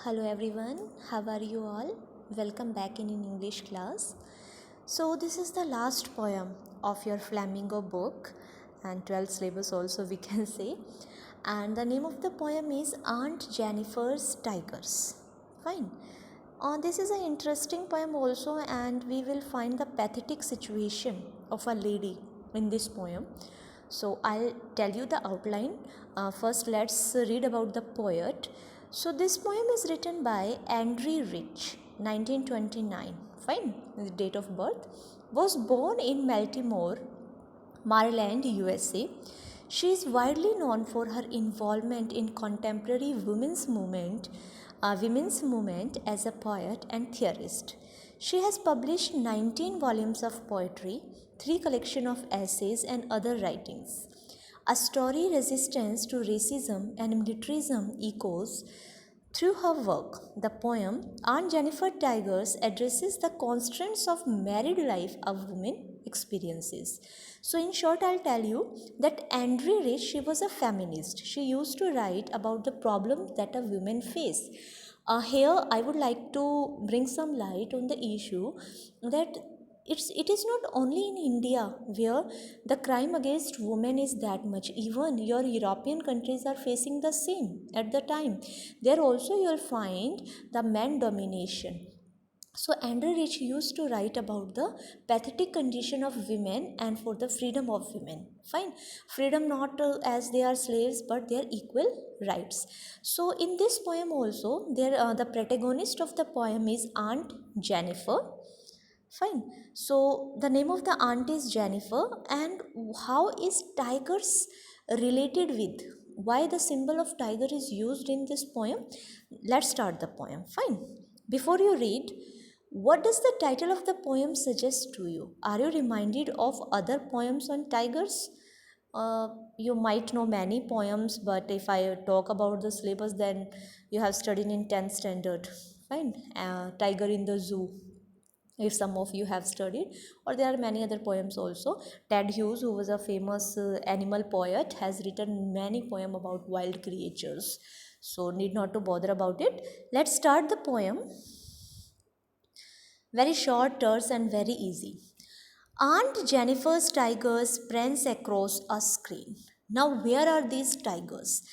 Hello everyone, how are you all? Welcome back in English class. So this is the last poem of your Flamingo book and 12th syllabus also we can say. And the name of the poem is Aunt Jennifer's Tigers. Fine. This is an interesting poem also, and we will find the pathetic situation of a lady in this poem. So I'll tell you the outline. First, let's read about the poet. So this poem is written by Andrew Rich, 1929. Fine, the date of birth. Was born in Baltimore, Maryland, USA. She is widely known for her involvement in contemporary women's movement as a poet and theorist. She has published 19 volumes of poetry, 3 collections of essays and other writings. A story resistance to racism and militarism echoes through her work. The poem Aunt Jennifer Tigers addresses the constraints of married life a woman experiences. So, in short, I'll tell you that Andrea Rich, she was a feminist. She used to write about the problem that a woman face. Here, I would like to bring some light on the issue that it is not only in India where the crime against women is that much. Even your European countries are facing the same at the time. There also you'll find the man domination. So Andrew Rich used to write about the pathetic condition of women and for the freedom of women. Fine, freedom not as they are slaves but their equal rights. So in this poem also, there the protagonist of the poem is Aunt Jennifer. Fine. So the name of the aunt is Jennifer, and how is tigers related with? Why the symbol of tiger is used in this poem? Let's start the poem. Fine. Before you read, what does the title of the poem suggest to you? Are you reminded of other poems on tigers? You might know many poems, but if I talk about the syllabus, then you have studied in 10th standard. Fine. Tiger in the zoo, if some of you have studied, or there are many other poems also. Ted Hughes, who was a famous animal poet, has written many poems about wild creatures, so need not to bother about it. Let's start the poem. Very short, terse and very easy. Aunt Jennifer's tigers prance across a screen. Now where are these tigers?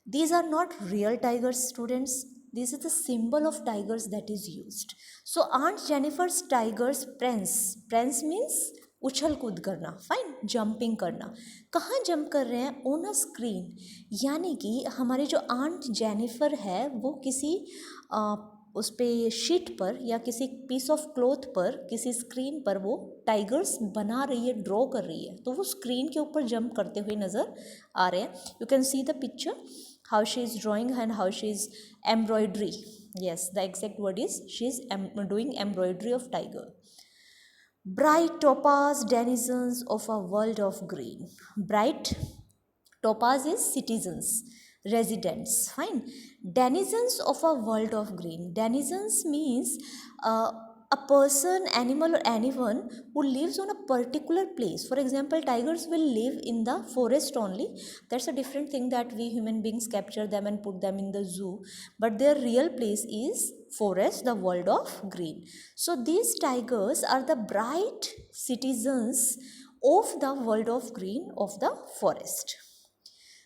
These are not real tigers, students. This is the symbol of tigers that is used. So Aunt Jennifer's tigers prance. Prance means उछल कूद करना. Fine, jumping करना. कहाँ jump कर रहे हैं? On a screen. यानी कि हमारी जो आंट जेनिफर है वो किसी उस पर शीट पर या किसी पीस ऑफ क्लॉथ पर, किसी स्क्रीन पर वो टाइगर्स बना रही है, ड्रॉ कर रही है. तो वो स्क्रीन के ऊपर जंप करते हुए नज़र आ रहे हैं. You can see the picture how she is drawing and how she is embroidery. Yes, the exact word is she is doing embroidery of tiger. Bright topaz denizens of a world of green. Bright topaz is citizens, residents. Fine. Denizens of a world of green. Denizens means a person, animal, or anyone who lives on a particular place. For example, tigers will live in the forest only. That's a different thing that we human beings capture them and put them in the zoo. But their real place is forest, the world of green. So these tigers are the bright citizens of the world of green, of the forest.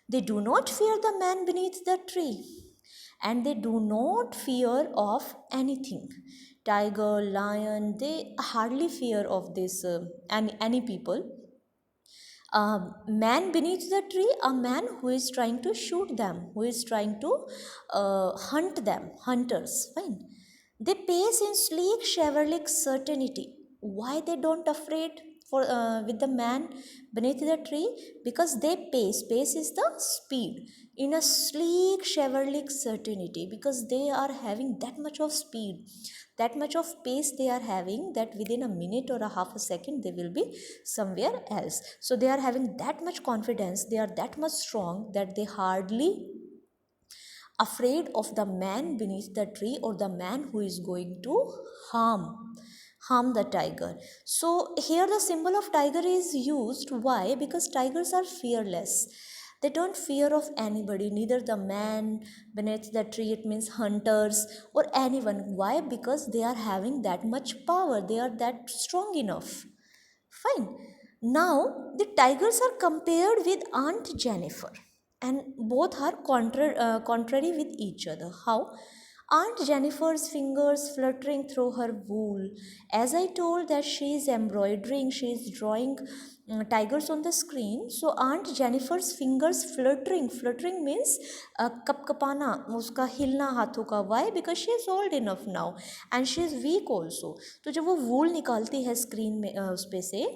They do not fear the man beneath the tree, and they do not fear of anything. Tiger, lion, they hardly fear of this any people. Man beneath the tree, a man who is trying to shoot them, who is trying to hunt them, hunters. Fine. They pace in sleek, chivalric certainty. Why they don't afraid for with the man beneath the tree? Because they pace. Pace is the speed in a sleek, chivalric certainty. Because they are having that much of speed, that much of pace they are having, that within a minute or a half a second they will be somewhere else. So they are having that much confidence. They are that much strong that they hardly afraid of the man beneath the tree or the man who is going to harm the tiger. So here the symbol of tiger is used. Why? Because tigers are fearless. They don't fear of anybody, neither the man beneath the tree, it means hunters or anyone. Why? Because they are having that much power, they are that strong enough. Fine. Now the tigers are compared with Aunt Jennifer, and both are contrary with each other. How? Aunt Jennifer's fingers fluttering through her wool. As I told that she is embroidering, she is drawing tigers on the screen. So Aunt Jennifer's fingers fluttering means kapkapana, uska hilna हाथों का. Why? Because she is old enough now and she is weak also. तो जब वो wool निकालती है screen में उस पे से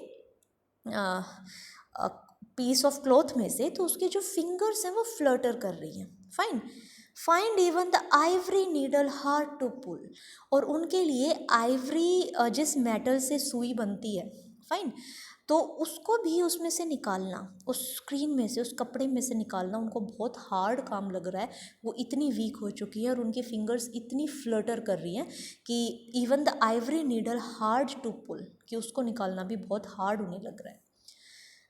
पीस ऑफ क्लॉथ में से, तो उसके जो फिंगर्स हैं वो फ्लटर कर रही हैं. Fine. Find even the ivory needle hard to pull. और उनके लिए आइवरी जिस मेटल से सुई बनती है, फाइन, तो उसको भी उसमें से निकालना, उस स्क्रीन में से, उस कपड़े में से निकालना उनको बहुत हार्ड काम लग रहा है. वो इतनी वीक हो चुकी है और उनकी फिंगर्स इतनी फ्लटर कर रही हैं कि even the ivory needle hard to pull, कि उसको निकालना भी बहुत हार्ड उन्हें लग रहा है.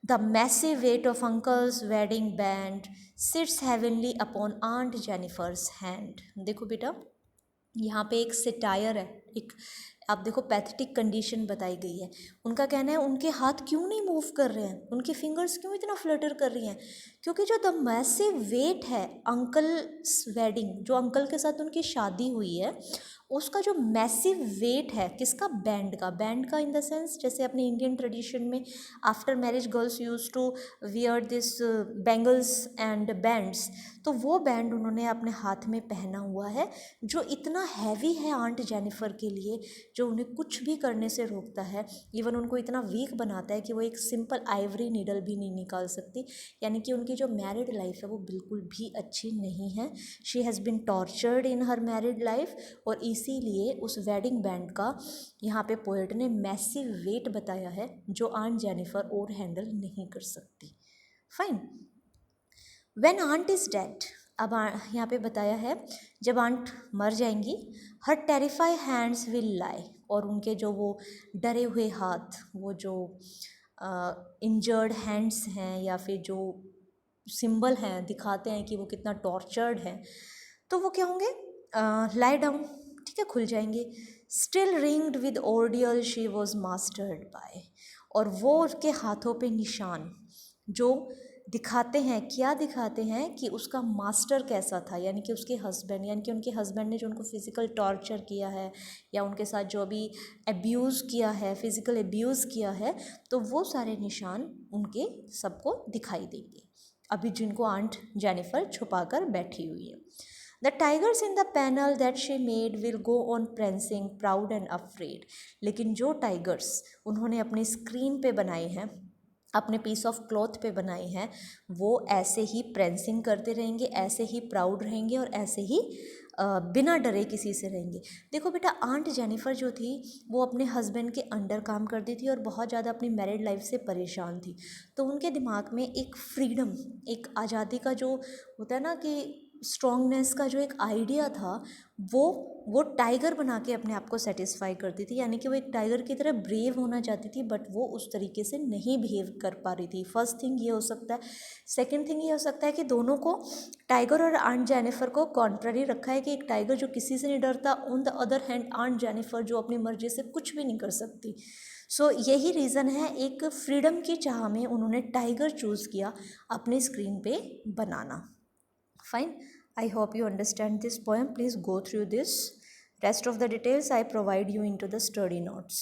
The massive weight of uncle's wedding band sits heavily upon Aunt Jennifer's hand. देखो बेटा, यहाँ पे एक सेटायर है, एक आप देखो पैथेटिक कंडीशन बताई गई है. उनका कहना है उनके हाथ क्यों नहीं मूव कर रहे हैं, उनकी फिंगर्स क्यों इतना फ्लटर कर रही हैं, क्योंकि जो द मैसिव वेट है अंकल्स वेडिंग, जो अंकल के साथ उनकी शादी हुई है, उसका जो मैसिव वेट है किसका, बैंड का. बैंड का इन द सेंस, जैसे अपने इंडियन ट्रेडिशन में after marriage girls use to wear this bangles and bands, तो वो बैंड उन्होंने अपने हाथ में पहना हुआ है जो इतना हैवी है आंट जेनिफर के लिए, जो उन्हें कुछ भी करने से रोकता है, इवन उनको इतना वीक बनाता है कि वो एक सिंपल आइवरी नीडल भी नहीं निकाल सकती. यानी कि उनकी जो मैरिड लाइफ है वो बिल्कुल भी अच्छी नहीं है. She has been tortured in her married life, और इसीलिए उस वेडिंग बैंड का यहाँ पे पोएट ने मैसिव वेट बताया है जो आंट जेनिफर और हैंडल नहीं कर सकती. Fine. When aunt is dead, अब यहाँ पे बताया है जब आंट मर जाएंगी, her terrify hands will lie, और उनके जो वो डरे हुए हाथ, वो जो इंजर्ड हैंड्स हैं या फिर जो सिंबल हैं दिखाते हैं कि वो कितना टॉर्चर्ड है, तो वो क्या होंगे, लाई डाउन, ठीक है, खुल जाएंगे. Still ringed with ordeal she was mastered bye, और वो उसके हाथों पे निशान जो दिखाते हैं, क्या दिखाते हैं कि उसका मास्टर कैसा था, यानी कि उसके हस्बैंड, यानी कि उनके हस्बैंड ने जो उनको फिज़िकल टॉर्चर किया है या उनके साथ जो भी अब्यूज़ किया है, फिज़िकल अब्यूज़ किया है, तो वो सारे निशान उनके सबको दिखाई देंगे अभी जिनको आंट जेनिफर छुपा कर बैठी हुई है. The tigers in the panel that she made will go on prancing proud and afraid. लेकिन जो टाइगर्स उन्होंने अपनी स्क्रीन पे बनाए हैं, अपने पीस ऑफ क्लॉथ पे बनाए हैं, वो ऐसे ही प्रेंसिंग करते रहेंगे, ऐसे ही प्राउड रहेंगे और ऐसे ही बिना डरे किसी से रहेंगे. देखो बेटा, आंट जेनिफर जो थी वो अपने हस्बैंड के अंडर काम करती थी और बहुत ज़्यादा अपनी मैरिड लाइफ से परेशान थी. तो उनके दिमाग में एक फ्रीडम, एक आज़ादी का जो होता है ना कि स्ट्रॉन्गनेस का जो एक आइडिया था, वो टाइगर बना के अपने आप को सेटिस्फाई करती थी. यानी कि वो एक टाइगर की तरह ब्रेव होना चाहती थी, बट वो उस तरीके से नहीं बिहेव कर पा रही थी. फर्स्ट थिंग ये हो सकता है. सेकंड थिंग ये हो सकता है कि दोनों को, टाइगर और आंट जेनिफर को कॉन्ट्ररी रखा है कि एक टाइगर जो किसी से नहीं डरता, on the other hand aunt Jennifer जो अपनी मर्जी से कुछ भी नहीं कर सकती. सो यही रीज़न है, एक फ्रीडम की चाह में उन्होंने टाइगर चूज़ किया अपनी स्क्रीन पे बनाना. Fine. I hope you understand this poem. Please go through this. Rest of the details I provide you into the study notes.